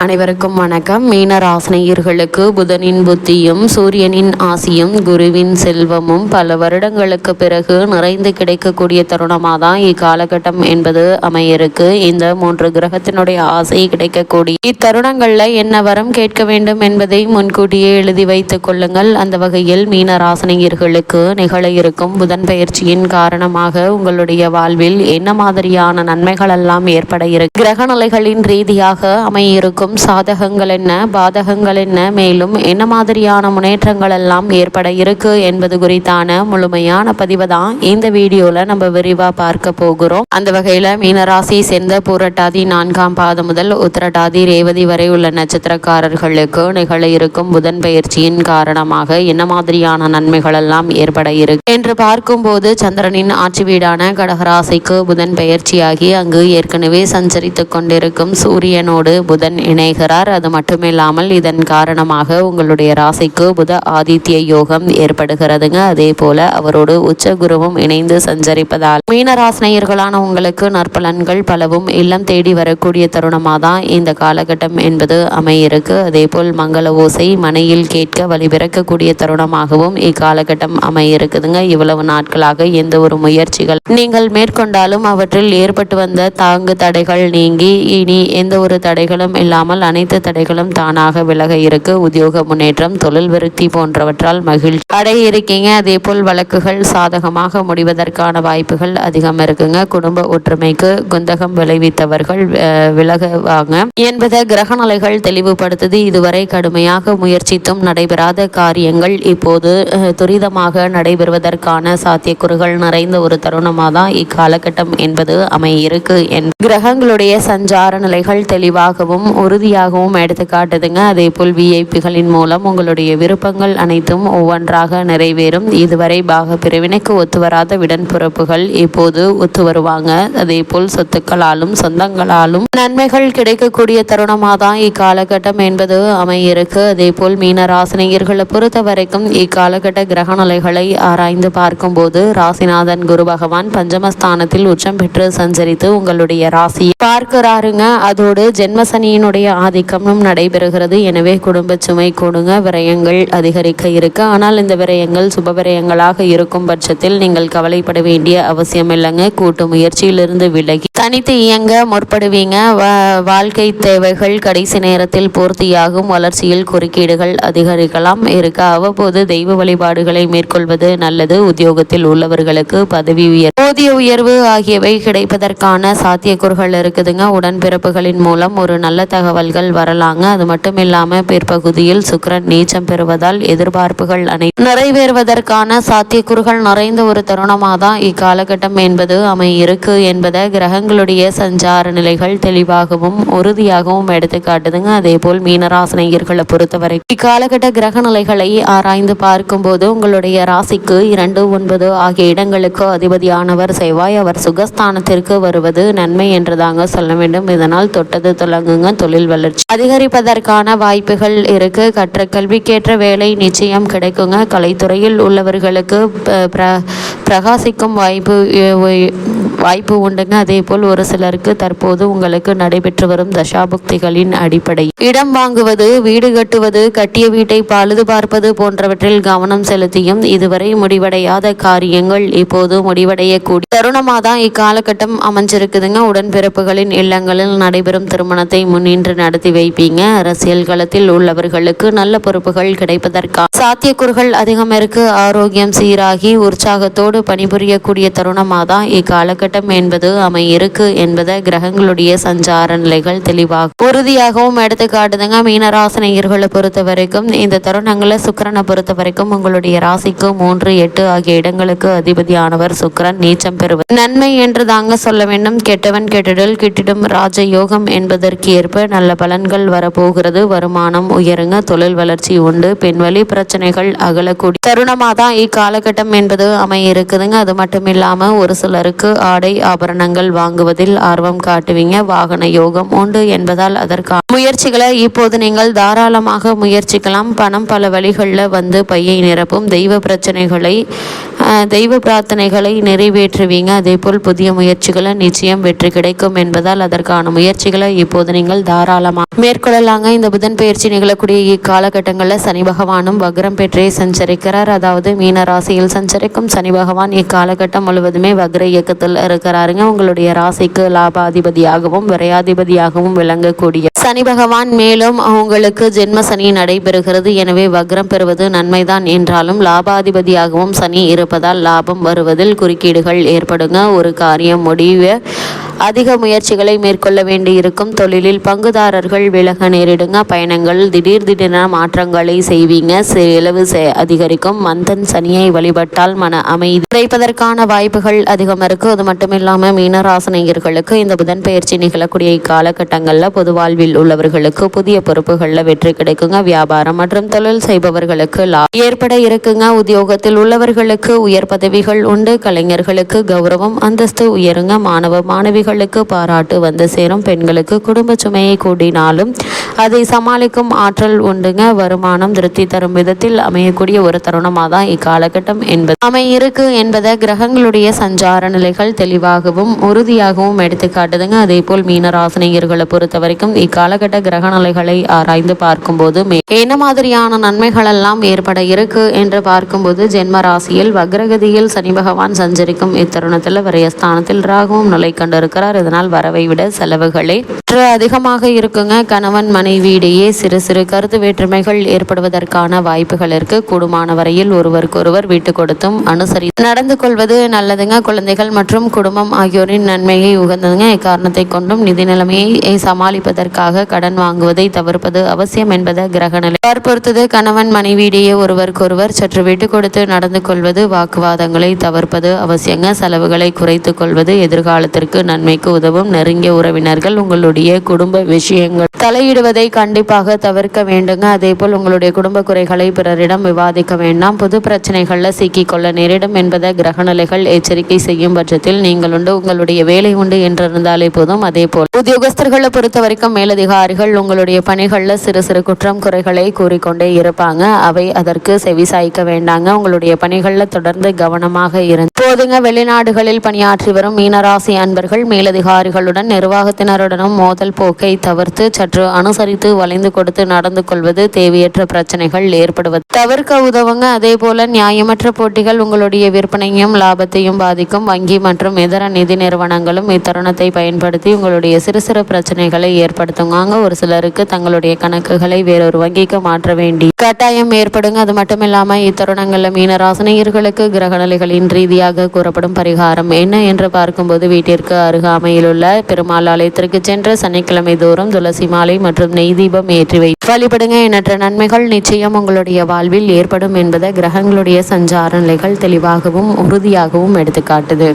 அனைவருக்கும் வணக்கம். மீன ராசினியர்களுக்கு புதனின் புத்தியும் சூரியனின் ஆசியும் குருவின் செல்வமும் பல வருடங்களுக்கு பிறகு நிறைந்து கிடைக்கக்கூடிய தருணமாக தான் இக்காலகட்டம் என்பது அமையிருக்கு. இந்த 3 கிரகத்தினுடைய ஆசை கிடைக்கக்கூடிய இத்தருணங்கள்ல என்ன வரம் கேட்க வேண்டும் என்பதை முன்கூட்டியே எழுதி வைத்துக் கொள்ளுங்கள். அந்த வகையில் மீன ராசினியர்களுக்கு நிகழ இருக்கும் புதன் பயிற்சியின் காரணமாக உங்களுடைய வாழ்வில் என்ன மாதிரியான நன்மைகள் எல்லாம் ஏற்பட இருக்கு, கிரக நிலைகளின் ரீதியாக அமையிருக்கும் சாதகங்கள் என்ன, பாதகங்கள் என்ன, மேலும் என்ன மாதிரியான முன்னேற்றங்கள் எல்லாம் ஏற்பட இருக்கு என்பது குறித்தான முழுமையான பதிவை தான் இந்த வீடியோல நம்ம விரிவா பார்க்க போகிறோம். அந்த வகையில மீனராசியை சேர்ந்த பூரட்டாதி 4ஆம் பாதம் முதல் உத்திரட்டாதி ரேவதி வரை உள்ள நட்சத்திரக்காரர்களுக்கு நிகழ இருக்கும் புதன் பயிற்சியின் காரணமாக என்ன மாதிரியான நன்மைகள் எல்லாம் ஏற்பட இருக்கு என்று பார்க்கும்போது, சந்திரனின் ஆட்சி வீடான கடகராசிக்கு புதன் பயிற்சியாகி அங்கு ஏற்கனவே சஞ்சரித்துக் கொண்டிருக்கும் சூரியனோடு புதன் இணைகிறார். அது மட்டுமில்லாமல் இதன் காரணமாக உங்களுடைய ராசிக்கு புத ஆதித்ய யோகம் ஏற்படுகிறதுங்க. அதே போல அவரோடு உச்ச குருவும் இணைந்து சஞ்சரிப்பதால் மீனராசினியர்களான உங்களுக்கு நற்பலன்கள் பலவும் இல்லம் தேடி வரக்கூடிய தருணமாக தான் இந்த காலகட்டம் என்பது அமையிருக்கு. அதே போல் மங்கள ஓசை மனையில் கேட்க வழிபிறக்கக்கூடிய தருணமாகவும் இக்காலகட்டம் அமையிருக்குதுங்க. இவ்வளவு நாட்களாக எந்த ஒரு முயற்சிகள் நீங்கள் மேற்கொண்டாலும் அவற்றில் ஏற்பட்டு வந்த தாங்கு தடைகள் நீங்கி இனி எந்த ஒரு தடைகளும் இல்லாமல் அனைத்து தடைகளும் தானாக விலக இருக்கு. உத்தியோக முன்னேற்றம், தொழில் விருத்தி போன்றவற்றால் மகிழ்ச்சி அடைய இருக்கீங்க. அதே போல் வழக்குகள் சாதகமாக முடிவதற்கான வாய்ப்புகள் அதிகம் இருக்குங்க. குடும்ப ஒற்றுமைக்கு குந்தகம் விளைவித்தவர்கள் விலகுவாங்க என்பதை கிரக நிலைகள் தெளிவுபடுத்துது. இதுவரை கடுமையாக முயற்சித்தும் நடைபெறாத காரியங்கள் இப்போது துரிதமாக நடைபெறுவதற்கான சாத்தியக்கூறுகள் நிறைந்த ஒரு தருணமாக தான் இக்காலகட்டம் என்பது அமையிருக்கு. கிரகங்களுடைய சஞ்சார நிலைகள் தெளிவாகவும் உறுதியாகவும் எடுத்து காட்டுதுங்க. அதே போல் விஐபிகளின் மூலம் உங்களுடைய விருப்பங்கள் அனைத்தும் ஒவ்வொன்றாக நிறைவேறும். இதுவரை பாக பிரிவினைக்கு ஒத்து வராத விடன்பிறப்புகள் இப்போது ஒத்து வருவாங்க. அதே போல் சொத்துக்களாலும் சொந்தங்களாலும் நன்மைகள் கிடைக்கக்கூடிய தருணமாக தான் இக்காலகட்டம் என்பது அமையிருக்கு. அதே போல் மீன ராசினியர்களை பொறுத்த வரைக்கும் இக்காலகட்ட கிரக நிலைகளை ஆராய்ந்து பார்க்கும்போது, ராசிநாதன் குரு பகவான் பஞ்சமஸ்தானத்தில் உச்சம் பெற்று சஞ்சரித்து உங்களுடைய ராசியை பார்க்கிறாருங்க. அதோடு ஜென்மசனியினுடைய ஆதிக்கமும் நடைபெறுகிறது. எனவே குடும்ப சுமை கொடுங்க, விரயங்கள் அதிகரிக்க இருக்கு. ஆனால் இந்த விரயங்கள் சுப விரயங்களாக இருக்கும் பட்சத்தில் நீங்கள் கவலைப்பட வேண்டிய அவசியம் இல்லைங்க. கூட்டு முயற்சியிலிருந்து விலகி தனித்து இயங்க முற்படுவீங்க. வாழ்க்கை தேவைகள் கடைசி நேரத்தில் பூர்த்தியாகும். வளர்ச்சியில் குறுக்கீடுகள் அதிகரிக்கலாம் இருக்கு. அவ்வப்போது தெய்வ வழிபாடுகளை மேற்கொள்வது நல்லது. உத்தியோகத்தில் உள்ளவர்களுக்கு பதவி ஊதிய உயர்வு ஆகியவை கிடைப்பதற்கான சாத்தியக்கூறுகள் இருக்குதுங்க. உடன்பிறப்புகளின் மூலம் ஒரு நல்ல தகவல்கள் வரலாங்க. அது மட்டும் இல்லாம பிற்பகுதியில் சுக்கிரன் நீச்சம் பெறுவதால் எதிர்பார்ப்புகள் நிறைவேறுவதற்கான சாத்தியக்கூறுகள் நிறைந்த ஒரு தருணமாக தான் இக்காலகட்டம் என்பது அமையிருக்கு என்பதை கிரகங்களுடைய சஞ்சார நிலைகள் தெளிவாகவும் உறுதியாகவும் எடுத்து காட்டுதுங்க. அதே போல் மீனராசினியர்களை பொறுத்தவரை இக்காலகட்ட கிரக நிலைகளை ஆராய்ந்து பார்க்கும்போது, உங்களுடைய ராசிக்கு 2, 9 ஆகிய இடங்களுக்கு அதிபதியானவர் செவ்வாய். அவர் சுகஸ்தானத்திற்கு வருவது நன்மை என்றுதாங்க சொல்ல வேண்டும். இதனால் தொட்டது தொடங்குங்க தொழில் வளர்ச்சி அதிகரிப்பதற்கான வாய்ப்புகள் இருக்கு. கற்ற கல்விக்கேற்ற வேலை நிச்சயம் கிடைக்குங்க. கலைத்துறையில் உள்ளவர்களுக்கு பிரகாசிக்கும் வாய்ப்பு உண்டுங்க. அதே போல் ஒரு சிலருக்கு தற்போது உங்களுக்கு நடைபெற்று வரும் தசாபுக்திகளின் அடிப்படை இடம் வாங்குவது, வீடு கட்டுவது, கட்டிய வீட்டை பழுது பார்ப்பது போன்றவற்றில் கவனம் செலுத்தியும் இதுவரை முடிவடையாத காரியங்கள் இப்போது முடிவடையக்கூடிய தருணமாக தான் இக்காலகட்டம் அமைஞ்சிருக்குதுங்க. உடன்பிறப்புகளின் இல்லங்களில் நடைபெறும் திருமணத்தை முன்னின்று நடத்தி வைப்பீங்க. அரசியல் களத்தில் உள்ளவர்களுக்கு நல்ல பொறுப்புகள் கிடைப்பதற்கான சாத்தியக்கூறுகள் அதிகம் இருக்கு. ஆரோக்கியம் சீராகி உற்சாகத்தோடு பணிபுரியக்கூடிய தருணமாக தான் இக்காலகட்டம் என்பது அமையிருக்கு என்பதை கிரகங்களுடைய சஞ்சார நிலைகள் தெளிவாக உறுதியாகவும் எடுத்து காட்டுதுங்க. மீனராசினியர்களை பொறுத்த வரைக்கும் இந்த தருணங்களை சுக்கிரனை பொறுத்த வரைக்கும் உங்களுடைய ராசிக்கு 3, 8 ஆகிய இடங்களுக்கு அதிபதியானவர் சுக்கிரன் நீச்சம் பெறுவது நன்மை என்று தாங்க சொல்ல வேண்டும். கெட்டவன் கெட்டிடல் கிட்டிடும் ராஜயோகம் என்பதற்கு ஏற்ப நல்ல பலன்கள் வரப்போகிறது. வருமானம் உயருங்க, தொழில் வளர்ச்சி உண்டு, பெண்வழி பிரச்சனைகள் அகலக்கூடிய தருணமாக தான் இக்காலகட்டம் என்பது அமையிருக்குதுங்க. அது மட்டும் இல்லாம ஒரு சிலருக்கு ஆடை ஆபரணங்கள் வாங்குவதில் ஆர்வம் காட்டுவீங்க. வாகன யோகம் உண்டு என்பதால் அதற்கான முயற்சிகளை இப்போது நீங்கள் தாராளமாக முயற்சிக்கலாம். பணம் பல வழிகளில் வந்து பையை நிரப்பும். தெய்வ பிரச்சனைகளை தெய்வ பிரார்த்தனைகளை நிறைவேற்றுவீங்க. அதே போல் புதிய முயற்சிகளை நிச்சயம் வெற்றி கிடைக்கும் என்பதால் அதற்கான முயற்சிகளை இப்போது நீங்கள் தாராளமாக மேற்கொள்ளலாங்க. இந்த புதன் பயிற்சி நிகழக்கூடிய இக்காலகட்டங்களில் சனி பகவானும் வக்ரம் பெற்றே சஞ்சரிக்கிறார். அதாவது மீன ராசியில் சஞ்சரிக்கும் சனி பகவான் இக்காலகட்டம் முழுவதுமே வக்ர இயக்கத்தில் இருக்கிறாருங்க. உங்களுடைய ராசிக்கு லாபாதிபதியாகவும் விரையாதிபதியாகவும் விளங்கக்கூடிய சனி பகவான் மேலும் அவங்களுக்கு ஜென்ம சனி நடைபெறுகிறது. எனவே வக்ரம் பெறுவது நன்மைதான் என்றாலும் லாபாதிபதியாகவும் சனி இருப்பதால் லாபம் வருவதில் குறுக்கீடுகள் ஏற்படுங்க. ஒரு காரியம் முடிவு அதிக முயற்சிகளை மேற்கொள்ள வேண்டி இருக்கும். தொழிலில் பங்குதாரர்கள் விலக நேரிடுங்க. பயணங்கள் திடீரென மாற்றங்களை செய்வீங்க. செலவு அதிகரிக்கும். மந்தன் சனியை வழிபட்டால் மன அமைதி கிடைப்பதற்கான வாய்ப்புகள் அதிகம் இருக்கு. அது மட்டும் இல்லாமல் மீனராசினியர்களுக்கு இந்த புதன் பயிற்சி நிகழக்கூடிய இக்காலகட்டங்களில் பொது வாழ்வில் உள்ளவர்களுக்கு புதிய பொறுப்புகளில் வெற்றி கிடைக்குங்க. வியாபாரம் மற்றும் தொழில் செய்பவர்களுக்கு லாபம் ஏற்பட இருக்குங்க. உத்தியோகத்தில் உள்ளவர்களுக்கு உயர் பதவிகள் உண்டு. கலைஞர்களுக்கு கௌரவம் அந்தஸ்து உயருங்க. மாணவிகளுக்கு பாராட்டு வந்து சேரும். பெண்களுக்கு குடும்ப சுமையை கூடினாலும் அதை சமாளிக்கும் ஆற்றல் உண்டுங்க. வருமானம் திருப்தி தரும் விதத்தில் அமையக்கூடிய ஒரு தருணமாக தான் இக்காலகட்டம் என்பது அமையிருக்கு என்பதை கிரகங்களுடைய சஞ்சார நிலைகள் தெளிவாகவும் உறுதியாகவும் எடுத்துக்காட்டுதுங்க. அதே போல் மீனராசினியர்களை பொறுத்த வரைக்கும் இக்காலகட்ட கிரக நிலைகளை ஆராய்ந்து பார்க்கும்போது என்ன மாதிரியான நன்மைகள் எல்லாம் ஏற்பட இருக்கு என்று பார்க்கும்போது ஜென்ம ராசியில் வக்ரகதியில் சனி பகவான் சஞ்சரிக்கும் இத்தருணத்தில் விரயஸ்தானத்தில் ராகுவும் நிலை கண்டிருக்கிறார். இதனால் வரவை விட செலவுகளே அதிகமாக இருக்குங்க. கணவன் மனைவியிடையே சிறு சிறு கருத்து வேற்றுமைகள் ஏற்படுவதற்கான வாய்ப்புகள் இருக்கு. கூடுமான வரையில் ஒருவருக்கொருவர் விட்டு கொடுத்தும் அனுசரித்து நடந்து கொள்வது நல்லதுங்க. குழந்தைகள் மற்றும் குடும்பம் ஆகியோரின் நன்மையை உகந்ததுங்க. இக்காரணத்தை கொண்டும் நிதி நிலைமையை சமாளிப்பதற்காக கடன் வாங்குவதை தவிர்ப்பது அவசியம் என்பதை கிரகநிலை பொறுத்தது. கணவன் மனைவியிடையே ஒருவருக்கொருவர் சற்று விட்டு கொடுத்து நடந்து கொள்வது, வாக்குவாதங்களை தவிர்ப்பது அவசியங்க. செலவுகளை குறைத்து கொள்வது எதிர்காலத்திற்கு நன்மைக்கு உதவும். நெருங்கிய உறவினர்கள் உங்களுடைய குடும்ப விஷயங்கள் தலையிடுவதை கண்டிப்பாக தவிர்க்க வேண்டுங்க. அதே போல் உங்களுடைய குடும்ப குறைகளை பிறரிடம் விவாதிக்க வேண்டாம். புது பிரச்சனைகளில் சிக்கிக்கொள்ள நேரிடும் என்பதை கிரகநிலைகள் எச்சரிக்கை செய்யும் பட்சத்தில் நீங்கள் உண்டு உங்களுடைய வேலை உண்டு என்றிருந்தாலே போதும். அதே போல் உத்தியோகஸ்தர்களை பொறுத்த வரைக்கும் மேலதிகாரிகள் உங்களுடைய பணிகளில் சிறு சிறு குற்றம் குறைகளை கூறிக்கொண்டே இருப்பாங்க. அவை அதற்கு செவிசாய்க்க வேண்டாங்க. உங்களுடைய பணிகளில் தொடர்ந்து கவனமாக இருந்து போதுங்க. வெளிநாடுகளில் பணியாற்றி வரும் மீனராசி அன்பர்கள் மேலதிகாரிகளுடன் நிர்வாகத்தினருடனும் மோதல் போக்கை தவிர்த்து சற்று அனுசரித்து வளைந்து கொடுத்து நடந்து கொள்வது தேவையற்ற பிரச்சனைகள் ஏற்படுவது தவிர்க்க உதவுங்க. அதே போல நியாயமற்ற போட்டிகள் உங்களுடைய விற்பனையும் லாபத்தையும் பாதிக்கும். வங்கி மற்றும் இதர நிதி நிறுவனங்களும் இத்தருணத்தை பயன்படுத்தி உங்களுடைய சிறு சிறு பிரச்சனைகளை ஏற்படுத்துவாங்க. ஒரு சிலருக்கு தங்களுடைய கணக்குகளை வேறொரு வங்கிக்கு மாற்ற வேண்டி கட்டாயம் ஏற்படுங்க. அது மட்டும் இல்லாமல் இத்தருணங்களில் மீனராசினியர்களுக்கு கிரகநிலைகளின் ரீதியாக கூறப்படும் பரிகாரம் என்ன என்று பார்க்கும்போது வீட்டிற்கு அருகாமையிலுள்ள பெருமாள் ஆலயத்திற்கு சென்று சனிக்கிழமை தோறும் துளசி மாலை மற்றும் நெய் தீபம் ஏற்றி வழிபடுங்க. எண்ணற்ற நன்மைகள் நிச்சயம் உங்களுடைய வாழ்வில் ஏற்படும் என்பதை கிரகங்களுடைய சஞ்சார நிலைகள் தெளிவாகவும் உறுதியாகவும் எடுத்துக்காட்டுது.